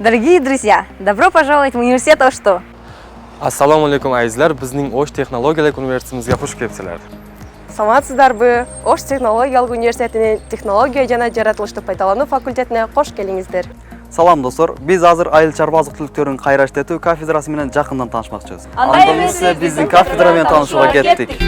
Дорогие друзья, добро пожаловать в университет Ошто. Assalomu alaykum azizlar, bizning Osh texnologiyalik universitetimizga xush kelibsizlar. Саламатсыздарбы? Ош технологиялык университетинин технология жана жаратылышты пайдалануу факультетине кош келиңиздер. Салам достор, биз азыр айыл чарба азык-түлүктөрүн кайра иштетүү кафедрасы менен жакындан таанышмакчыбыз. Анда Анда сиз биздин кафедра менен таанышууга кеттик.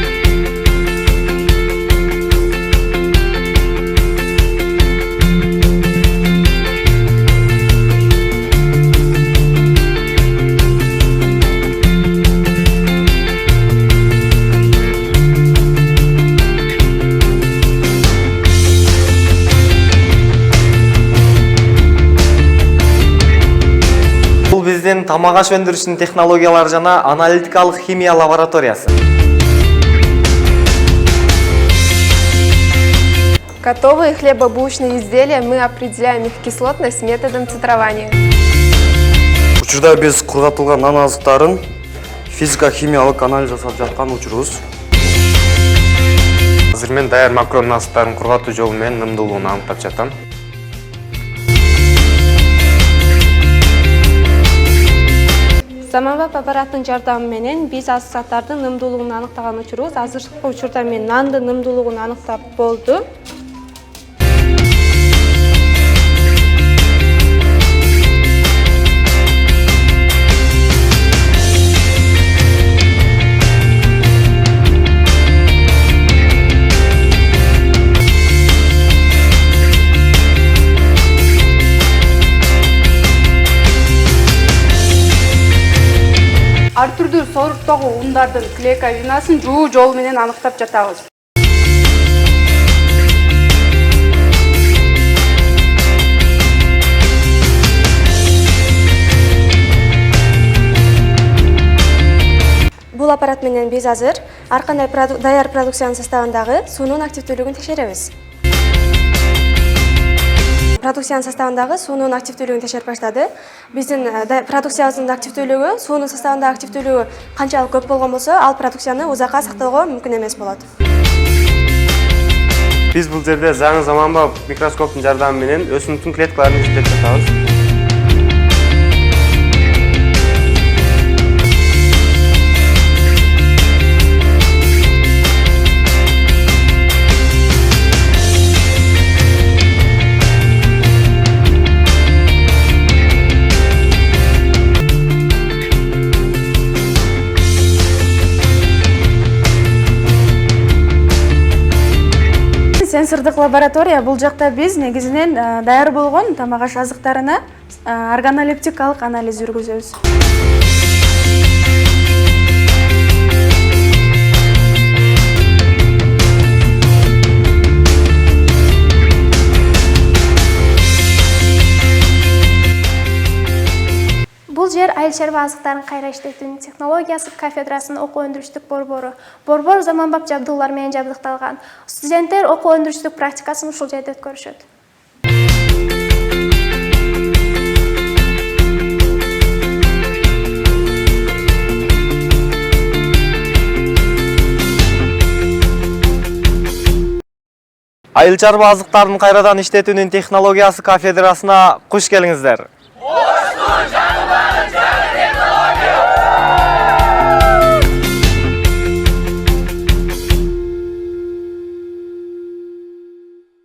Бул биздин тамак аш өндүрүшүнүн технологиялары жана аналитикалык химия лабораториясы. Готовые хлебобулочные изделия мы определяем их кислотность методом цитрования. Учурда биз кургатылган нан азыктарын физика-химиялык анализ жасап жаткан учурубуз. Азыр мен даяр макрон азыктарын кургатуу жолу менен нымдуулугун аныктап жатам. Заманбап аппараттын жардамы менен биз азыктардын нымдуулугун аныктаган учурубуз. Азыркы учурда мен нандын нымдуулугун аныктап болду. Ар түрдүү сорурттогу ундардын клейковинасын жуу жолу менен аныктап жатабыз. Бул аппарат менен биз азыр ар кандай даяр продукциянын составындагы суунун активдүүлүгүн текшеребиз. Продукциянын составындагы суунун активдүүлүгүн текшерип баштады. Биздин продукциябыздын активдүүлүгү, суунун составындагы активдүүлүгү канчалык көп болгон болсо, ал продукцияны узакка сактоого мүмкүн эмес болот. Биз бул жерде жаңы заманбап микроскоптун жардамы менен өсүмдүктүн клеткаларын изилдеп жатабыз. Сенсордук лаборатория бул жакта биз негизинен даяр болгон тамак аш азыктарына органолептикалык анализ жүргүзөбүз. Бул жер айыл чарба азыктарын кайра иштетүүнүн технологиясы кафедрасынын окуу өндүрүштүк борбору. Борбор заманбап жабдуулар менен жабдыкталган. Студенттер окуу өндүрүштүк практикасын ушул жерде өткөрүшөт. Айыл чарба азыктарын кайрадан иштетүүнүн технологиясы кафедрасына куш келиңиздер.